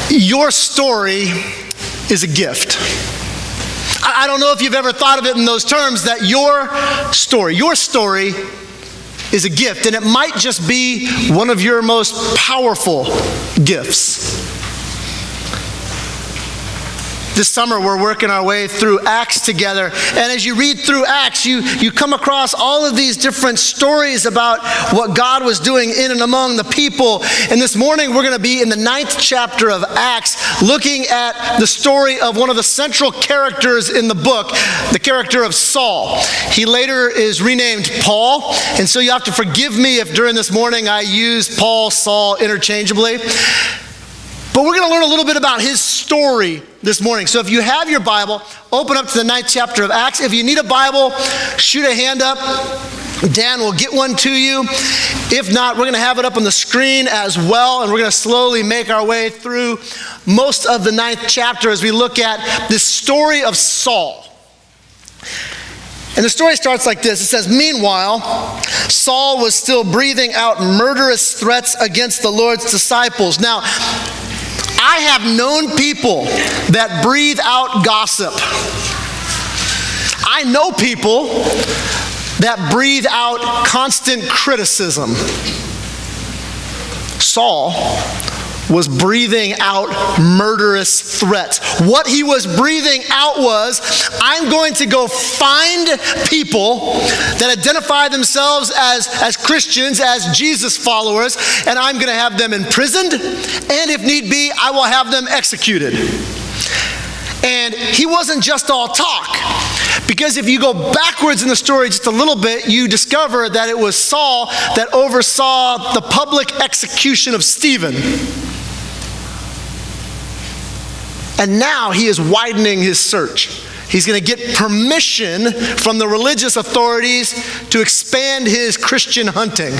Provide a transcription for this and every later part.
Your story is a gift. I don't know if you've ever thought of it in those terms, that your story is a gift, and it might just be one of your most powerful gifts. This summer, we're working our way through Acts together. And as you read through Acts, you come across all of these different stories about what God was doing in and among the people. And this morning, we're going to be in the 9th chapter of Acts, looking at the story of one of the central characters in the book, the character of Saul. He later is renamed Paul. And so you have to forgive me if during this morning I use Paul, Saul interchangeably. But we're going to learn a little bit about his story this morning. So if you have your Bible, open up to the 9th chapter of Acts. If you need a Bible, shoot a hand up. Dan will get one to you. If not, we're going to have it up on the screen as well, and we're going to slowly make our way through most of the 9th chapter as we look at this story of Saul. And the story starts like this. It says, "Meanwhile, Saul was still breathing out murderous threats against the Lord's disciples." Now, I have known people that breathe out gossip. I know people that breathe out constant criticism. Saul was breathing out murderous threats. What he was breathing out was, I'm going to go find people that identify themselves as Christians, as Jesus followers, and I'm going to have them imprisoned, and if need be, I will have them executed. And he wasn't just all talk, because if you go backwards in the story just a little bit, you discover that it was Saul that oversaw the public execution of Stephen. And now he is widening his search. He's going to get permission from the religious authorities to expand his Christian hunting.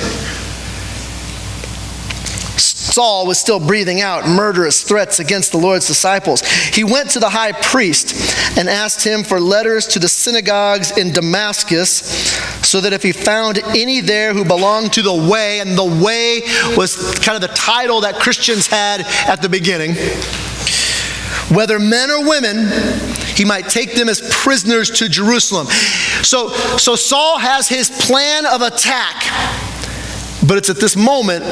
Saul was still breathing out murderous threats against the Lord's disciples. He went to the high priest and asked him for letters to the synagogues in Damascus, so that if he found any there who belonged to the way, and the way was kind of the title that Christians had at the beginning, whether men or women, he might take them as prisoners to Jerusalem. So Saul has his plan of attack, but it's at this moment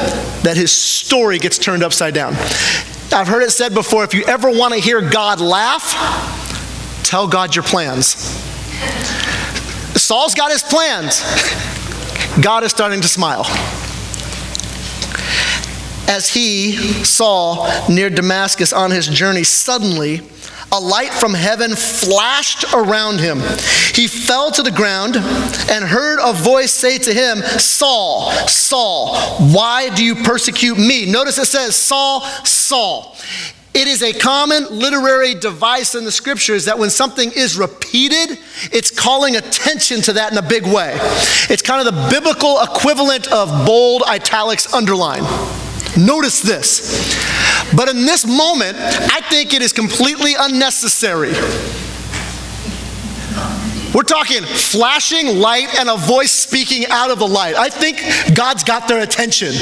that his story gets turned upside down. I've heard it said before, if you ever want to hear God laugh, tell God your plans. Saul's got his plans. God is starting to smile. As he, Saul, neared Damascus on his journey, suddenly a light from heaven flashed around him. He fell to the ground and heard a voice say to him, "Saul, Saul, why do you persecute me?" Notice it says, Saul, Saul. It is a common literary device in the scriptures that when something is repeated, it's calling attention to that in a big way. It's kind of the biblical equivalent of bold, italics, underline. Notice this. But in this moment, I think it is completely unnecessary. We're talking flashing light and a voice speaking out of the light. I think God's got their attention.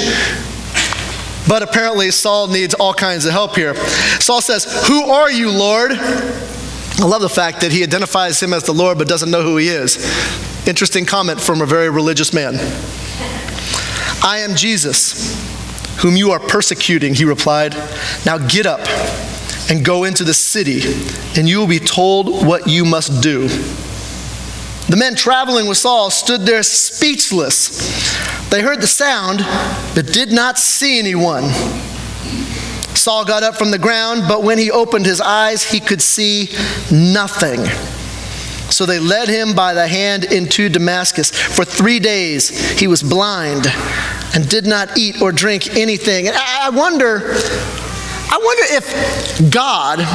But apparently Saul needs all kinds of help here. Saul says, "Who are you, Lord?" I love the fact that he identifies him as the Lord but doesn't know who he is. Interesting comment from a very religious man. "I am Jesus, whom you are persecuting," he replied. "Now get up and go into the city, and you will be told what you must do." The men traveling with Saul stood there speechless. They heard the sound, but did not see anyone. Saul got up from the ground, but when he opened his eyes, he could see nothing. So they led him by the hand into Damascus. For 3 days he was blind and did not eat or drink anything. And I wonder if God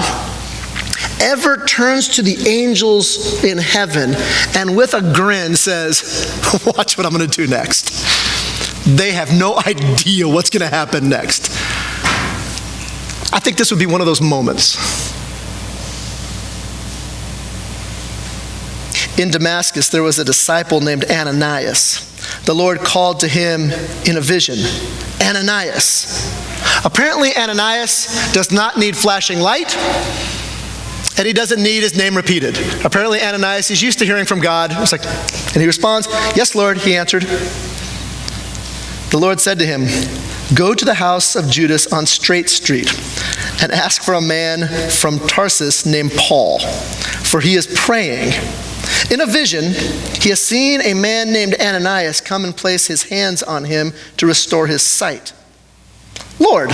ever turns to the angels in heaven and with a grin says, "Watch what I'm going to do next." They have no idea what's going to happen next. I think this would be one of those moments. In Damascus, there was a disciple named Ananias. the Lord called to him in a vision, Ananias. Apparently, Ananias does not need flashing light, and he doesn't need his name repeated. Apparently, Ananias is used to hearing from God. It's like, and he responds, "Yes, Lord," he answered. The Lord said to him, "Go to the house of Judas on Straight Street and ask for a man from Tarsus named Paul, for he is praying. In a vision, he has seen a man named Ananias come and place his hands on him to restore his sight." "Lord,"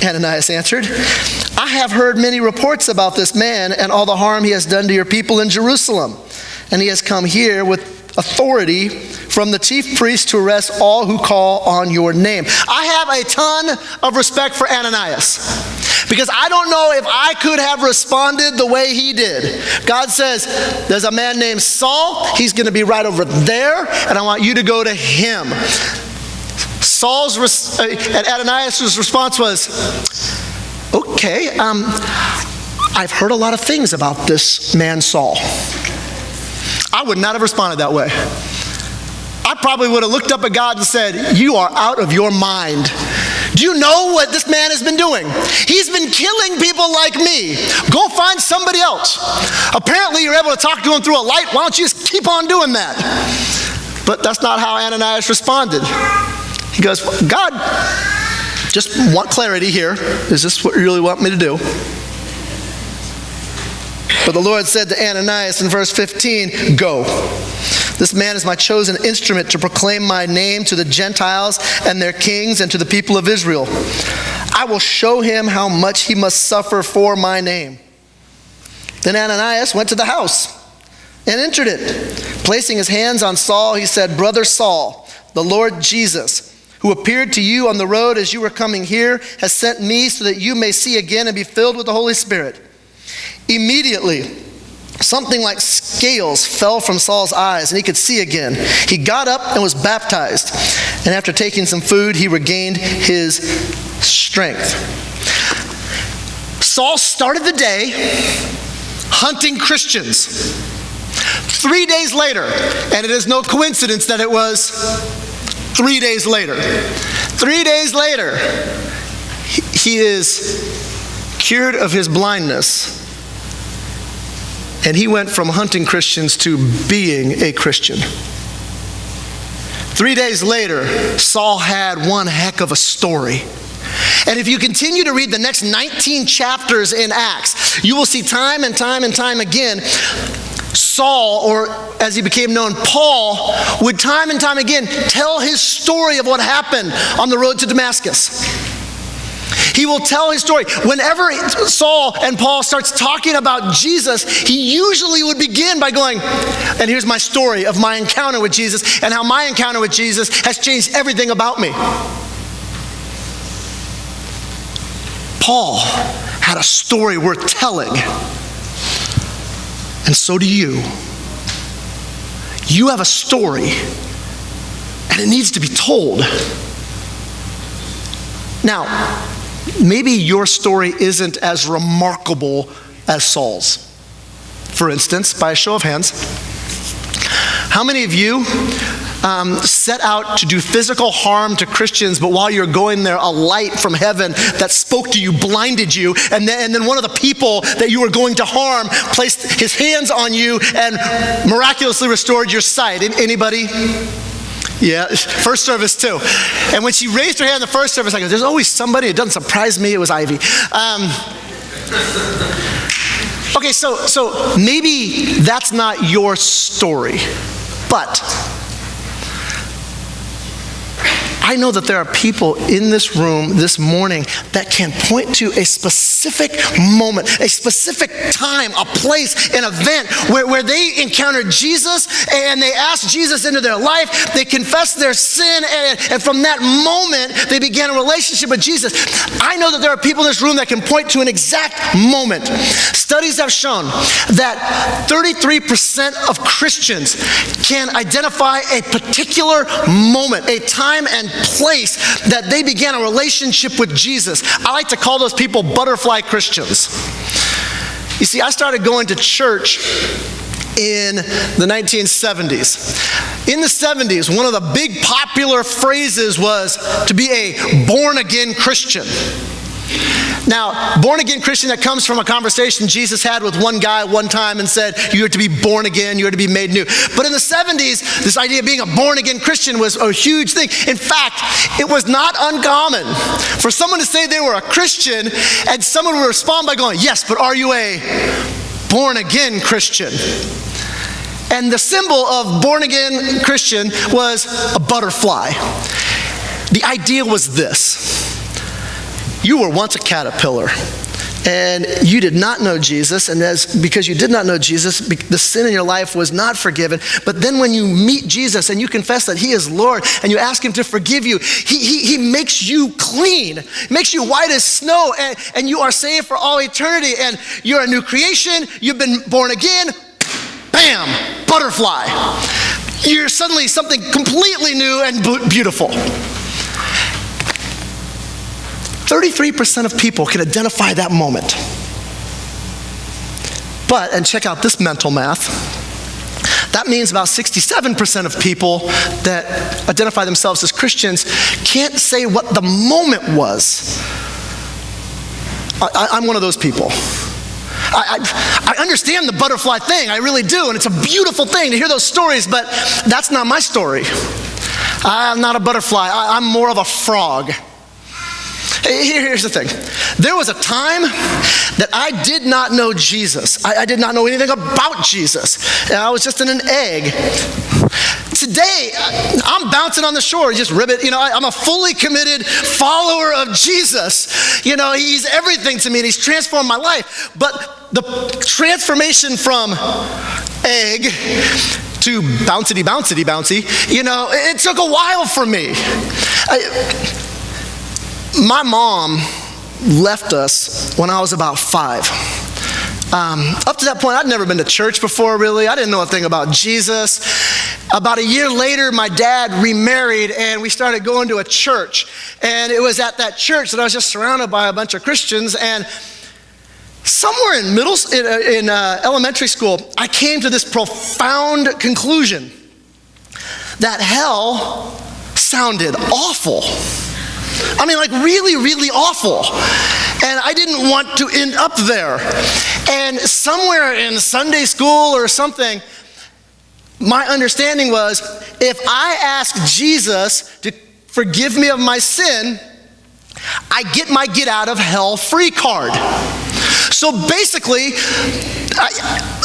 Ananias answered, "I have heard many reports about this man and all the harm he has done to your people in Jerusalem. And he has come here with authority from the chief priest to arrest all who call on your name." I have a ton of respect for Ananias, because I don't know if I could have responded the way he did. God says, "There's a man named Saul. He's going to be right over there, and I want you to go to him." And Ananias' response was, "Okay, I've heard a lot of things about this man Saul." I would not have responded that way. I probably would have looked up at God and said, "You are out of your mind. Do you know what this man has been doing? He's been killing people like me. Go find somebody else. Apparently you're able to talk to him through a light. Why don't you just keep on doing that?" But that's not how Ananias responded. He goes, "God, just want clarity here. Is this what you really want me to do?" But the Lord said to Ananias in verse 15, "Go. This man is my chosen instrument to proclaim my name to the Gentiles and their kings and to the people of Israel. I will show him how much he must suffer for my name." Then Ananias went to the house and entered it. Placing his hands on Saul, he said, "Brother Saul, the Lord Jesus, who appeared to you on the road as you were coming here, has sent me so that you may see again and be filled with the Holy Spirit." Immediately, something like scales fell from Saul's eyes, and he could see again. He got up and was baptized, and after taking some food, he regained his strength. Saul started the day hunting Christians. 3 days later, and it is no coincidence that it was 3 days later. 3 days later, he is cured of his blindness. And he went from hunting Christians to being a Christian. 3 days later, Saul had one heck of a story. And if you continue to read the next 19 chapters in Acts, you will see time and time and time again, Saul, or as he became known, Paul, would time and time again tell his story of what happened on the road to Damascus. He will tell his story. Whenever Saul and Paul starts talking about Jesus, he usually would begin by going, "And here's my story of my encounter with Jesus and how my encounter with Jesus has changed everything about me." Paul had a story worth telling. And so do you. You have a story, and it needs to be told. Now, maybe your story isn't as remarkable as Saul's. For instance, by a show of hands, how many of you set out to do physical harm to Christians, but while you're going there, a light from heaven that spoke to you blinded you, and then one of the people that you were going to harm placed his hands on you and miraculously restored your sight? Anybody? Yeah, first service too. And when she raised her hand in the first service, I go, "There's always somebody." It doesn't surprise me. It was Ivy. Okay, so maybe that's not your story, but I know that there are people in this room this morning that can point to a specific moment, a specific time, a place, an event where they encountered Jesus and they asked Jesus into their life. They confessed their sin, and from that moment, they began a relationship with Jesus. I know that there are people in this room that can point to an exact moment. Studies have shown that 33% of Christians can identify a particular moment, a time and place that they began a relationship with Jesus. I like to call those people butterfly Christians. You see, I started going to church in the 1970s. In the 70s, one of the big popular phrases was to be a born-again Christian. Now, born-again Christian, that comes from a conversation Jesus had with one guy one time and said, you are to be born again, you are to be made new. But in the 70s, this idea of being a born-again Christian was a huge thing. In fact, it was not uncommon for someone to say they were a Christian and someone would respond by going, yes, but are you a born-again Christian? And the symbol of born-again Christian was a butterfly. The idea was this. You were once a caterpillar, and you did not know Jesus, and because you did not know Jesus, the sin in your life was not forgiven. But then when you meet Jesus and you confess that he is Lord, and you ask him to forgive you, he makes you clean, makes you white as snow, and you are saved for all eternity, and you're a new creation, you've been born again, bam, butterfly. You're suddenly something completely new and beautiful. 33% of people can identify that moment. But, and check out this mental math, that means about 67% of people that identify themselves as Christians can't say what the moment was. I'm one of those people. I understand the butterfly thing, I really do, and it's a beautiful thing to hear those stories, but that's not my story. I'm not a butterfly, I'm more of a frog. Here's the thing. There was a time that I did not know Jesus. I did not know anything about Jesus. I was just in an egg. Today, I'm bouncing on the shore, just ribbit. I'm a fully committed follower of Jesus. He's everything to me, and he's transformed my life. But the transformation from egg to bouncy, it took a while for me. My mom left us when I was about 5. Up to that point, I'd never been to church before, really. I didn't know a thing about Jesus. About a year later, my dad remarried, and we started going to a church. And it was at that church that I was just surrounded by a bunch of Christians. And somewhere in elementary school, I came to this profound conclusion that hell sounded awful. I mean, like really, really awful. And I didn't want to end up there. And somewhere in Sunday school or something, my understanding was, if I ask Jesus to forgive me of my sin, I get my get out of hell free card. So basically,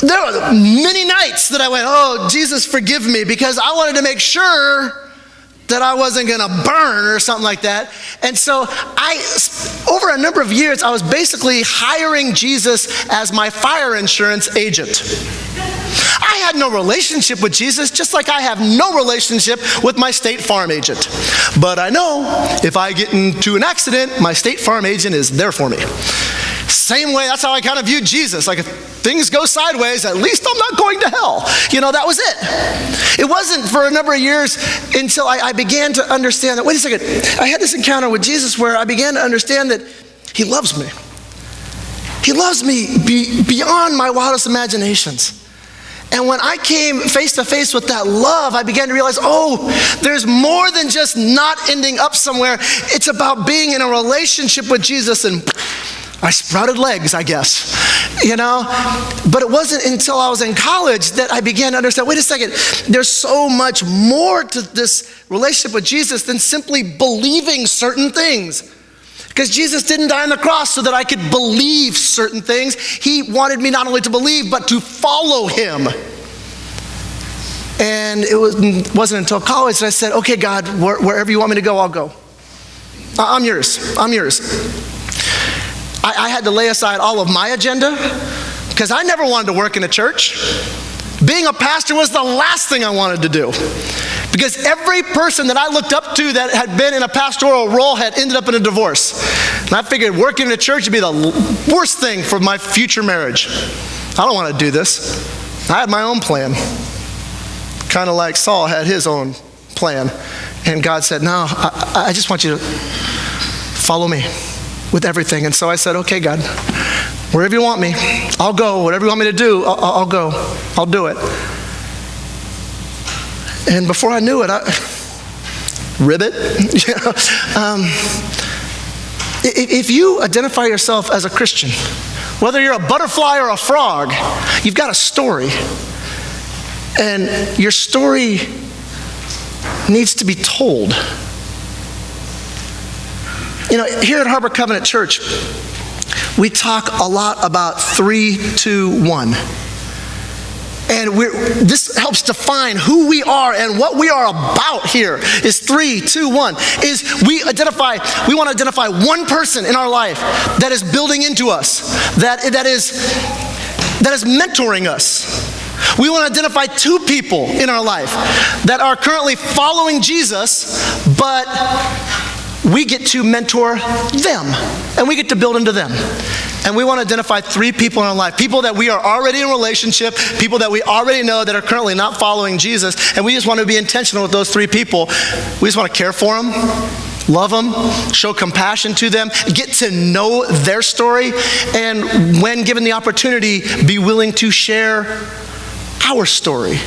there were many nights that I went, oh, Jesus, forgive me, because I wanted to make sure that I wasn't gonna burn or something like that. And so over a number of years, I was basically hiring Jesus as my fire insurance agent. I had no relationship with Jesus, just like I have no relationship with my State Farm agent. But I know if I get into an accident, my State Farm agent is there for me. Same way, that's how I kind of viewed Jesus. Like, if things go sideways, at least I'm not going to hell. That was it. It wasn't for a number of years until I began to understand that, wait a second, I had this encounter with Jesus where I began to understand that he loves me. He loves me beyond my wildest imaginations. And when I came face to face with that love, I began to realize, oh, there's more than just not ending up somewhere. It's about being in a relationship with Jesus, and I sprouted legs, I guess, But it wasn't until I was in college that I began to understand, wait a second, there's so much more to this relationship with Jesus than simply believing certain things. Because Jesus didn't die on the cross so that I could believe certain things. He wanted me not only to believe, but to follow him. And it wasn't until college that I said, okay, God, wherever you want me to go, I'll go. I'm yours. I had to lay aside all of my agenda because I never wanted to work in a church. Being a pastor was the last thing I wanted to do, because every person that I looked up to that had been in a pastoral role had ended up in a divorce. And I figured working in a church would be the worst thing for my future marriage. I don't want to do this. I had my own plan, kind of like Saul had his own plan. And God said, no, I just want you to follow me with everything. And so I said, okay, God, wherever you want me, I'll go. Whatever you want me to do, I'll go. I'll do it. And before I knew it, ribbit. If you identify yourself as a Christian, whether you're a butterfly or a frog, you've got a story. And your story needs to be told. You know, here at Harbor Covenant Church, we talk a lot about 3, 2, 1. And this helps define who we are and what we are about here is 3, 2, 1. Is we want to identify one person in our life that is building into us, that is mentoring us. We want to identify 2 people in our life that are currently following Jesus, but we get to mentor them, and we get to build into them. And we want to identify 3 people in our life, people that we are already in a relationship, people that we already know that are currently not following Jesus, and we just want to be intentional with those 3 people. We just want to care for them, love them, show compassion to them, get to know their story, and when given the opportunity, be willing to share our story.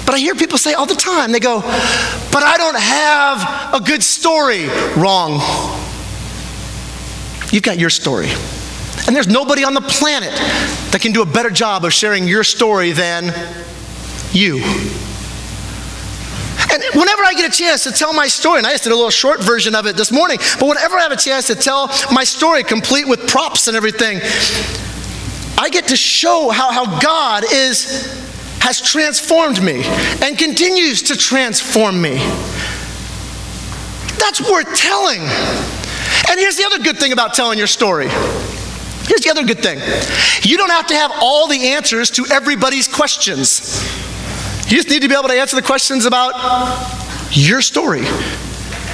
But I hear people say all the time, they go, but I don't have a good story. Wrong. You've got your story. And there's nobody on the planet that can do a better job of sharing your story than you. And whenever I get a chance to tell my story, and I just did a little short version of it this morning, but whenever I have a chance to tell my story complete with props and everything, I get to show how God has transformed me and continues to transform me. That's worth telling. And here's the other good thing about telling your story. Here's the other good thing. You don't have to have all the answers to everybody's questions. You just need to be able to answer the questions about your story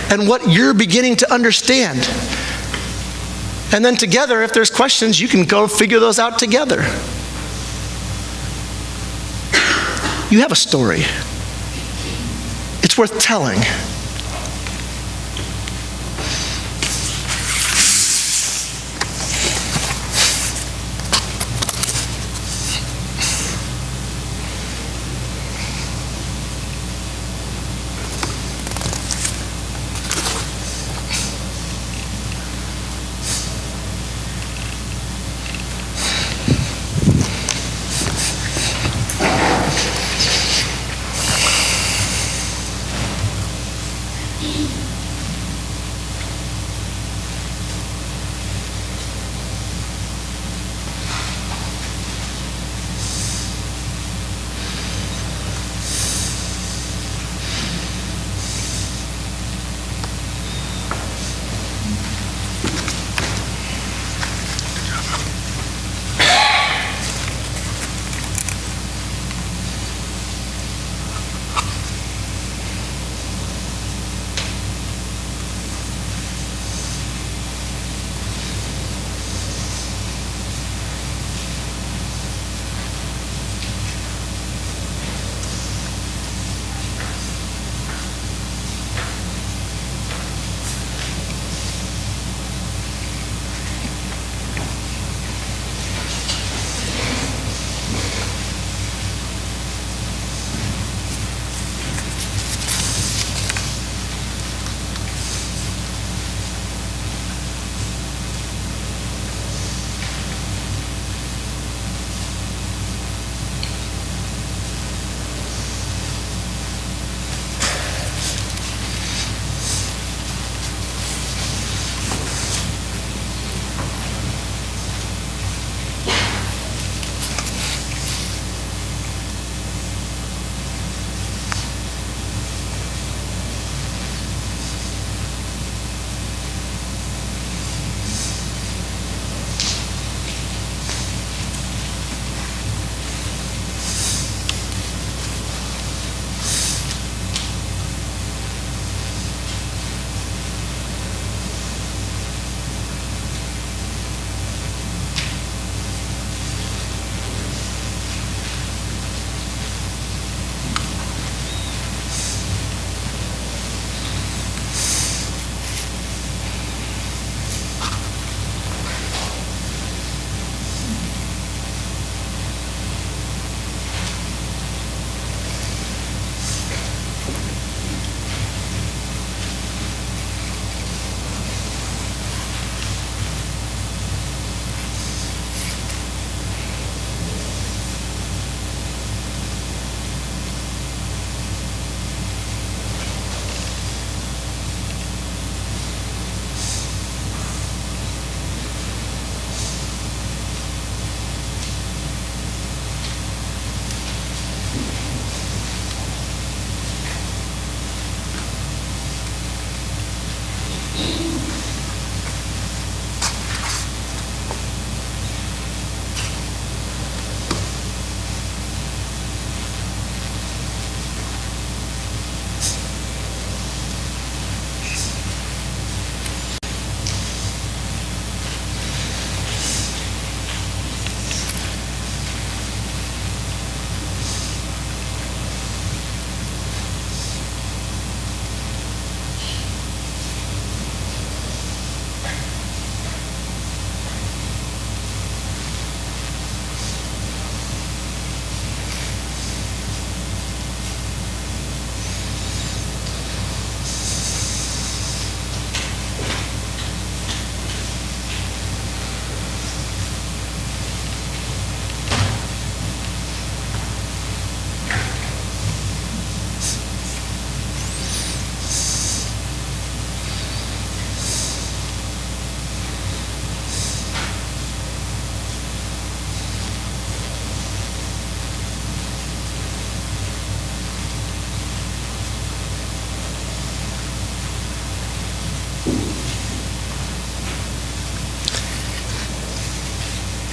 and what you're beginning to understand. And then together, if there's questions, you can go figure those out together. You have a story. It's worth telling.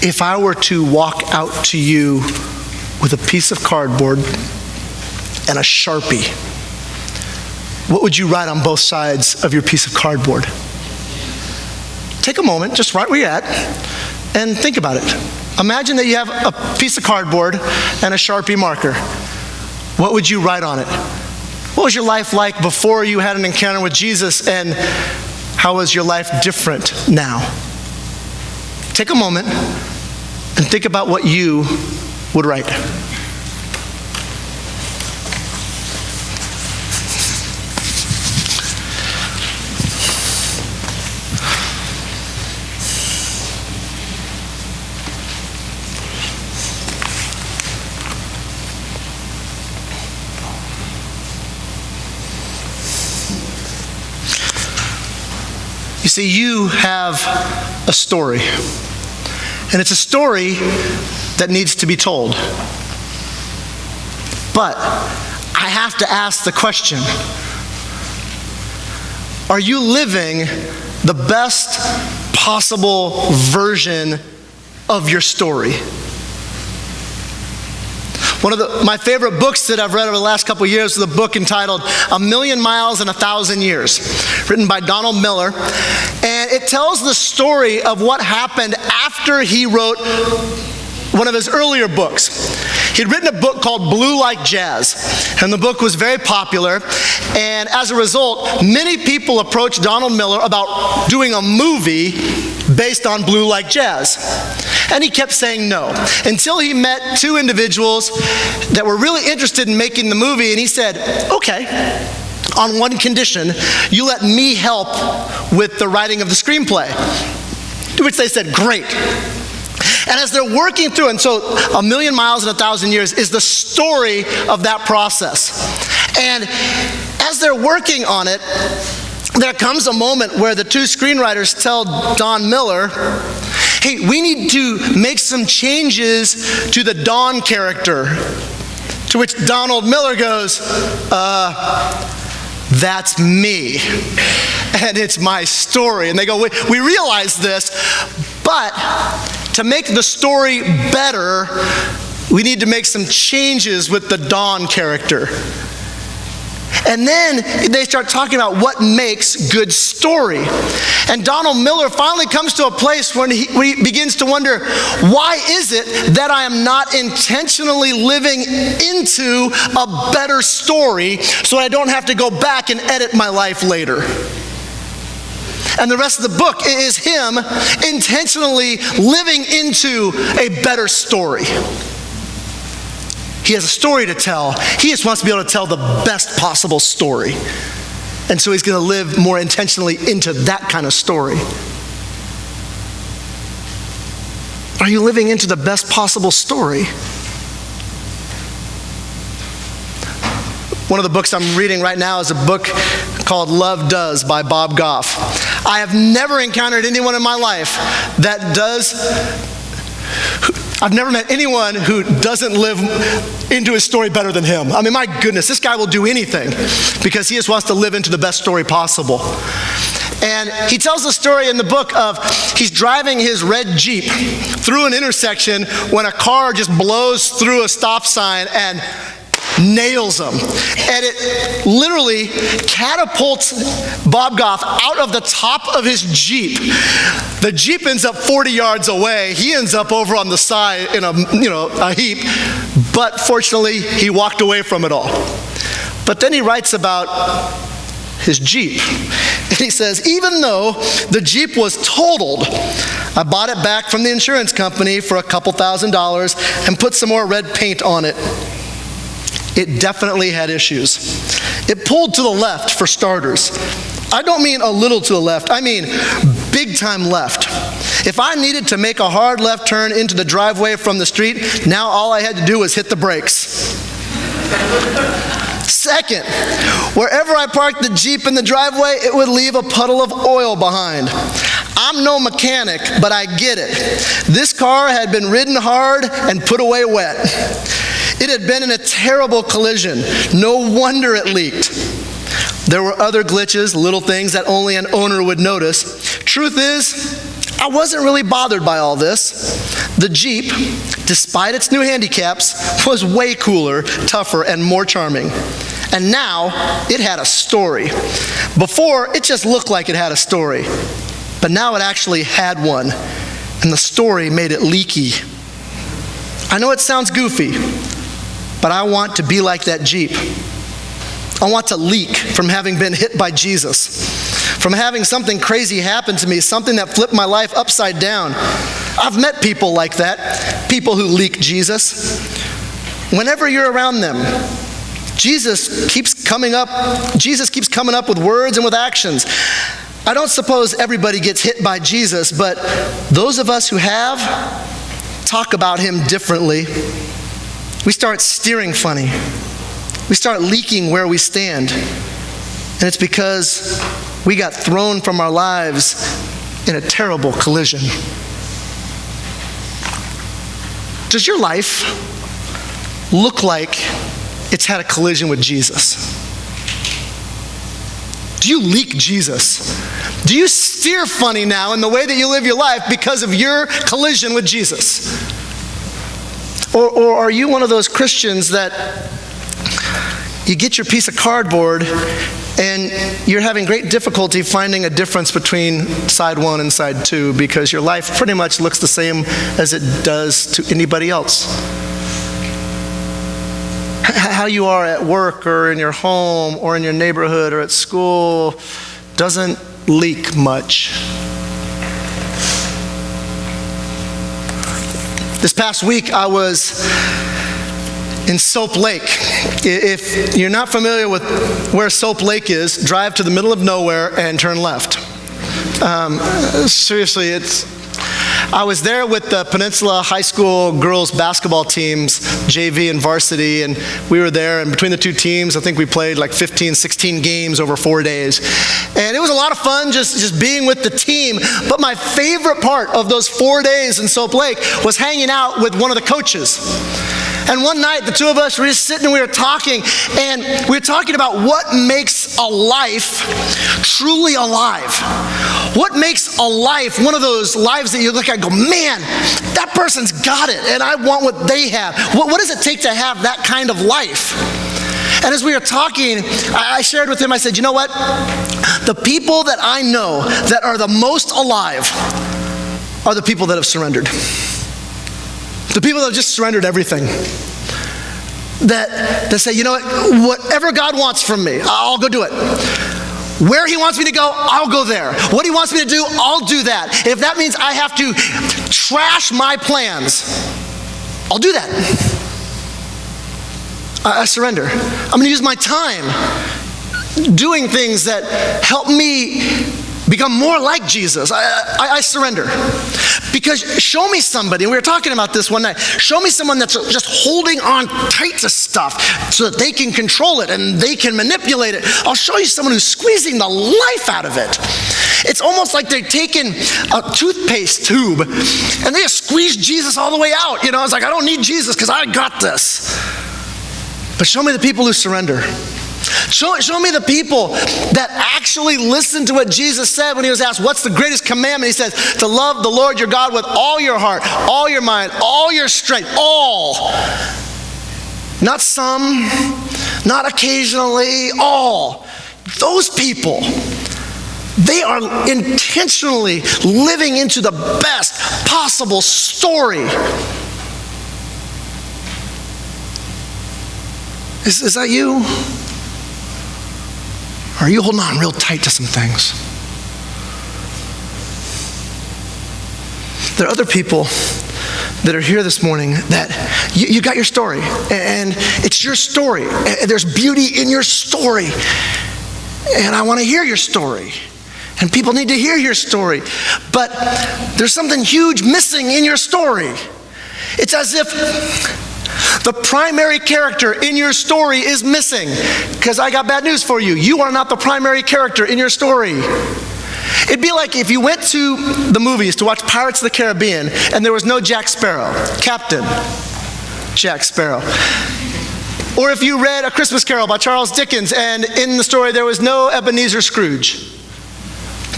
if I were to walk out to you with a piece of cardboard and a Sharpie, what would you write on both sides of your piece of cardboard? Take a moment, just right where you're at, and think about it. Imagine that you have a piece of cardboard and a Sharpie marker. What would you write on it? What was your life like before you had an encounter with Jesus, and how is your life different now? Take a moment and think about what you would write. You see, you have a story, and it's a story that needs to be told. But I have to ask the question, are you living the best possible version of your story? One of my favorite books that I've read over the last couple of years is a book entitled A Million Miles in 1,000 Years, written by Donald Miller. And it tells the story of what happened after he wrote one of his earlier books. He'd written a book called Blue Like Jazz, and the book was very popular. And as a result, many people approached Donald Miller about doing a movie based on Blue Like Jazz. And he kept saying no, until he met two individuals that were really interested in making the movie, and he said, okay, on one condition, you let me help with the writing of the screenplay. To which they said, great. And as they're working through, and so A Million Miles in 1,000 Years is the story of that process. And as they're working on it, there comes a moment where the two screenwriters tell Don Miller, hey, we need to make some changes to the Don character. To which Donald Miller goes, that's me, and it's my story. And they go, we realize this, but to make the story better, we need to make some changes with the Don character. And then they start talking about what makes good story. And Donald Miller finally comes to a place when he begins to wonder, why is it that I am not intentionally living into a better story so I don't have to go back and edit my life later? And the rest of the book is him intentionally living into a better story. He has a story to tell. He just wants to be able to tell the best possible story. And so he's going to live more intentionally into that kind of story. Are you living into the best possible story? One of the books I'm reading right now is a book called Love Does by Bob Goff. I have never encountered anyone in my life that does. I've never met anyone who doesn't live into his story better than him. I mean, my goodness, this guy will do anything because he just wants to live into the best story possible. And he tells the story in the book of he's driving his red Jeep through an intersection when a car just blows through a stop sign and nails him. And it literally catapults Bob Goff out of the top of his Jeep. The Jeep ends up 40 yards away. He ends up over on the side in a heap. But fortunately, he walked away from it all. But then he writes about his Jeep. And he says, even though the Jeep was totaled, I bought it back from the insurance company for a couple $1,000s and put some more red paint on it. It definitely had issues. It pulled to the left, for starters. I don't mean a little to the left, I mean big time left. If I needed to make a hard left turn into the driveway from the street, now all I had to do was hit the brakes. Second, wherever I parked the Jeep in the driveway, it would leave a puddle of oil behind. I'm no mechanic, but I get it. This car had been ridden hard and put away wet. It had been in a terrible collision. No wonder it leaked. There were other glitches, little things that only an owner would notice. Truth is, I wasn't really bothered by all this. The Jeep, despite its new handicaps, was way cooler, tougher, and more charming. And now it had a story. Before, it just looked like it had a story. But now it actually had one. And the story made it leaky. I know it sounds goofy, but I want to be like that Jeep. I want to leak from having been hit by Jesus, from having something crazy happen to me, something that flipped my life upside down. I've met people like that, people who leak Jesus. Whenever you're around them, Jesus keeps coming up with words and with actions. I don't suppose everybody gets hit by Jesus, but those of us who have talk about him differently. We start steering funny. We start leaking where we stand. And it's because we got thrown from our lives in a terrible collision. Does your life look like it's had a collision with Jesus? Do you leak Jesus? Do you steer funny now in the way that you live your life because of your collision with Jesus? Or are you one of those Christians that you get your piece of cardboard and you're having great difficulty finding a difference between side one and side two because your life pretty much looks the same as it does to anybody else? How you are at work or in your home or in your neighborhood or at school doesn't leak much. This past week I was in Soap Lake. If you're not familiar with where Soap Lake is, drive to the middle of nowhere and turn left. Seriously, I was there with the Peninsula High School girls basketball teams, JV and varsity, and we were there, and between the two teams, I think we played like 15, 16 games over 4 days. And it was a lot of fun just being with the team, but my favorite part of those 4 days in Soap Lake was hanging out with one of the coaches. And one night, the two of us were just sitting and we were talking about what makes a life truly alive. What makes a life one of those lives that you look at and go, man, that person's got it, and I want what they have. What does it take to have that kind of life? And as we were talking, I shared with him, I said, you know what? The people that I know that are the most alive are the people that have surrendered. The people that have just surrendered everything. That say, you know what, whatever God wants from me, I'll go do it. Where he wants me to go, I'll go there. What he wants me to do, I'll do that. If that means I have to trash my plans, I'll do that. I surrender. I'm going to use my time doing things that help me become more like Jesus. I surrender. Because show me somebody, and we were talking about this one night, show me someone that's just holding on tight to stuff so that they can control it and they can manipulate it. I'll show you someone who's squeezing the life out of it. It's almost like they're taking a toothpaste tube and they just squeeze Jesus all the way out. You know, it's like, I don't need Jesus because I got this. But show me the people who surrender. Show me the people that actually listened to what Jesus said when he was asked, what's the greatest commandment? He says, to love the Lord your God with all your heart, all your mind, all your strength, all. Not some, not occasionally, all. Those people, they are intentionally living into the best possible story. Is that you? Or are you holding on real tight to some things? There are other people that are here this morning that you got your story, and it's your story. And there's beauty in your story. And I want to hear your story. And people need to hear your story. But there's something huge missing in your story. It's as if the primary character in your story is missing. Because I got bad news for you. You are not the primary character in your story. It'd be like if you went to the movies to watch Pirates of the Caribbean and there was no Jack Sparrow, Captain Jack Sparrow. Or if you read A Christmas Carol by Charles Dickens and in the story there was no Ebenezer Scrooge.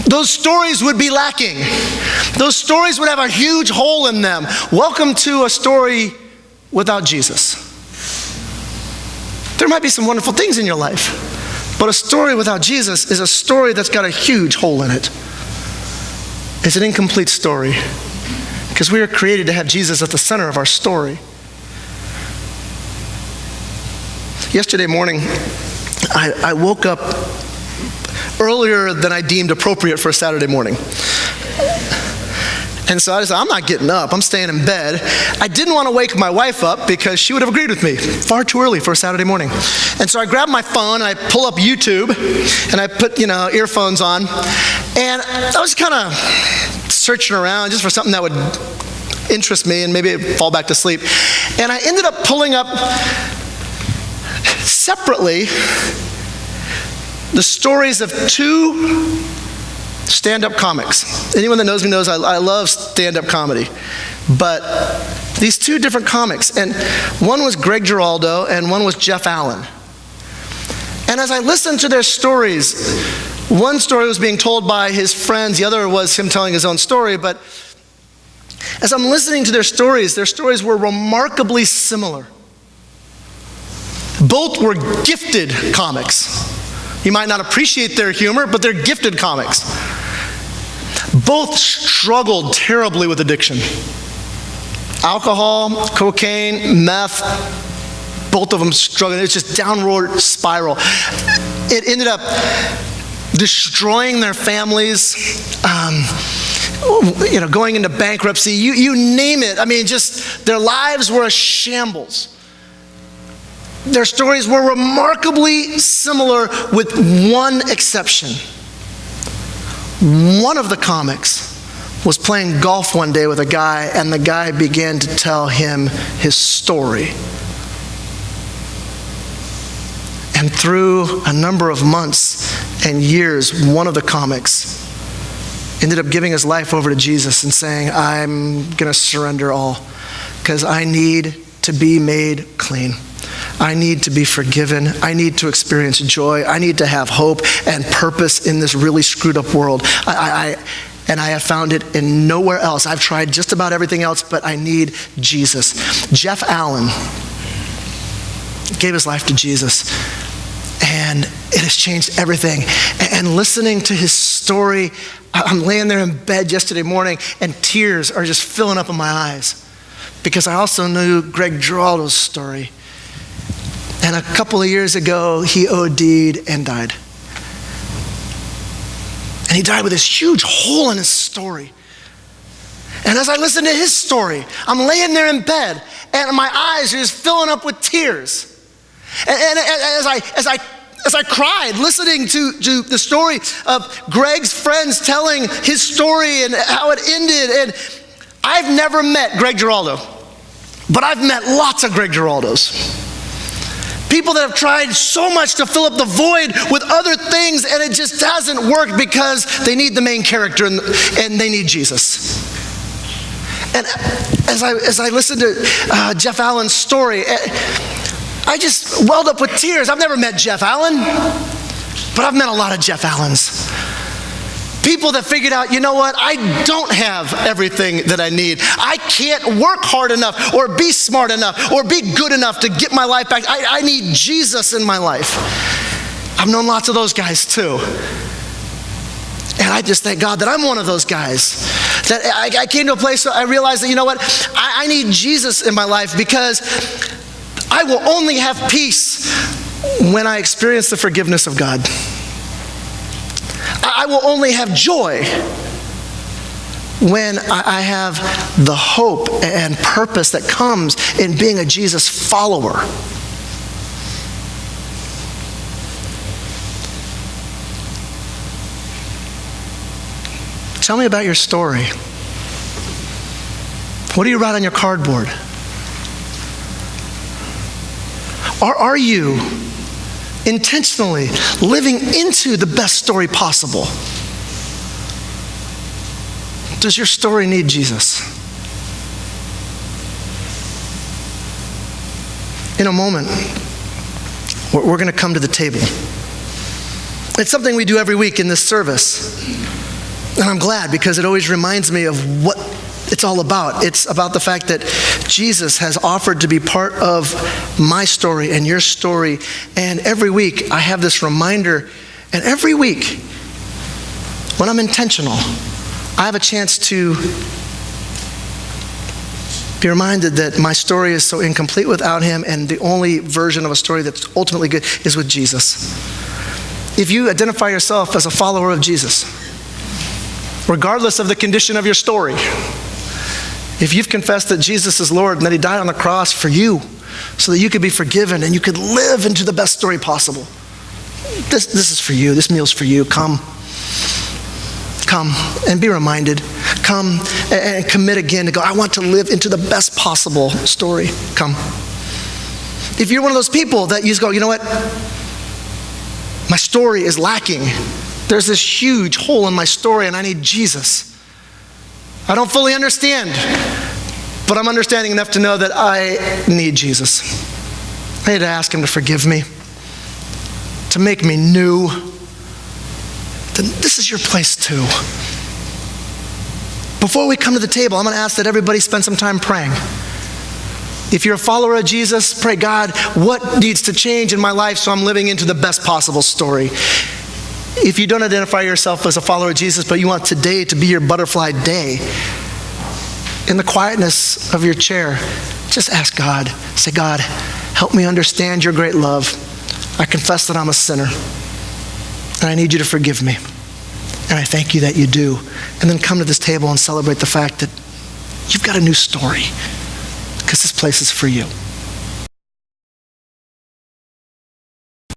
Those stories would be lacking. Those stories would have a huge hole in them. Welcome to a story without Jesus. There might be some wonderful things in your life, but a story without Jesus is a story that's got a huge hole in it. It's an incomplete story because we are created to have Jesus at the center of our story. Yesterday morning, I woke up earlier than I deemed appropriate for a Saturday morning. And so I decided, I'm not getting up, I'm staying in bed. I didn't want to wake my wife up because she would have agreed with me. Far too early for a Saturday morning. And so I grabbed my phone and I pull up YouTube and I put, earphones on. And I was kind of searching around just for something that would interest me and maybe I'd fall back to sleep. And I ended up pulling up separately the stories of two stand-up comics. Anyone that knows me knows I love stand-up comedy. But these two different comics, and one was Greg Giraldo and one was Jeff Allen. And as I listened to their stories, one story was being told by his friends, the other was him telling his own story, but as I'm listening to their stories were remarkably similar. Both were gifted comics. You might not appreciate their humor, but they're gifted comics. Both struggled terribly with addiction. Alcohol, cocaine, meth, both of them struggling. It's just downward spiral. It ended up destroying their families, going into bankruptcy, you name it. I mean, just their lives were a shambles. Their stories were remarkably similar with one exception. One of the comics was playing golf one day with a guy, and the guy began to tell him his story. And through a number of months and years, one of the comics ended up giving his life over to Jesus and saying, I'm going to surrender all because I need to be made clean. I need to be forgiven. I need to experience joy. I need to have hope and purpose in this really screwed up world. I have found it in nowhere else. I've tried just about everything else, but I need Jesus. Jeff Allen gave his life to Jesus, and it has changed everything. And listening to his story, I'm laying there in bed yesterday morning, and tears are just filling up in my eyes because I also knew Greg Giraldo's story. And a couple of years ago, he OD'd and died. And he died with this huge hole in his story. And as I listen to his story, I'm laying there in bed, and my eyes are just filling up with tears. And as I cried, listening to the story of Greg's friends telling his story and how it ended. And I've never met Greg Giraldo, but I've met lots of Greg Giraldos. People that have tried so much to fill up the void with other things, and it just hasn't worked because they need the main character and they need Jesus. And as I listened to Jeff Allen's story, I just welled up with tears. I've never met Jeff Allen, but I've met a lot of Jeff Allens. People that figured out, you know what, I don't have everything that I need. I can't work hard enough or be smart enough or be good enough to get my life back. I need Jesus in my life. I've known lots of those guys too. And I just thank God that I'm one of those guys. That I came to a place where I realized that, you know what, I need Jesus in my life because I will only have peace when I experience the forgiveness of God. I will only have joy when I have the hope and purpose that comes in being a Jesus follower. Tell me about your story. What do you write on your cardboard? Are you intentionally living into the best story possible? Does your story need Jesus? In a moment, we're going to come to the table. It's something we do every week in this service. And I'm glad, because it always reminds me of what it's all about. It's about the fact that Jesus has offered to be part of my story and your story. And every week I have this reminder, and every week when I'm intentional, I have a chance to be reminded that my story is so incomplete without him, and the only version of a story that's ultimately good is with Jesus. If you identify yourself as a follower of Jesus, regardless of the condition of your story, if you've confessed that Jesus is Lord and that he died on the cross for you so that you could be forgiven and you could live into the best story possible, this is for you. This meal's for you. Come and be reminded. Come and commit again to go, I want to live into the best possible story. Come. If you're one of those people that you just go, you know what? My story is lacking. There's this huge hole in my story and I need Jesus. I don't fully understand, but I'm understanding enough to know that I need Jesus. I need to ask him to forgive me, to make me new. Then this is your place too. Before we come to the table, I'm going to ask that everybody spend some time praying. If you're a follower of Jesus, pray, God, what needs to change in my life so I'm living into the best possible story? If you don't identify yourself as a follower of Jesus, but you want today to be your butterfly day, in the quietness of your chair, just ask God. Say, God, help me understand your great love. I confess that I'm a sinner, and I need you to forgive me. And I thank you that you do. And then come to this table and celebrate the fact that you've got a new story, because this place is for you.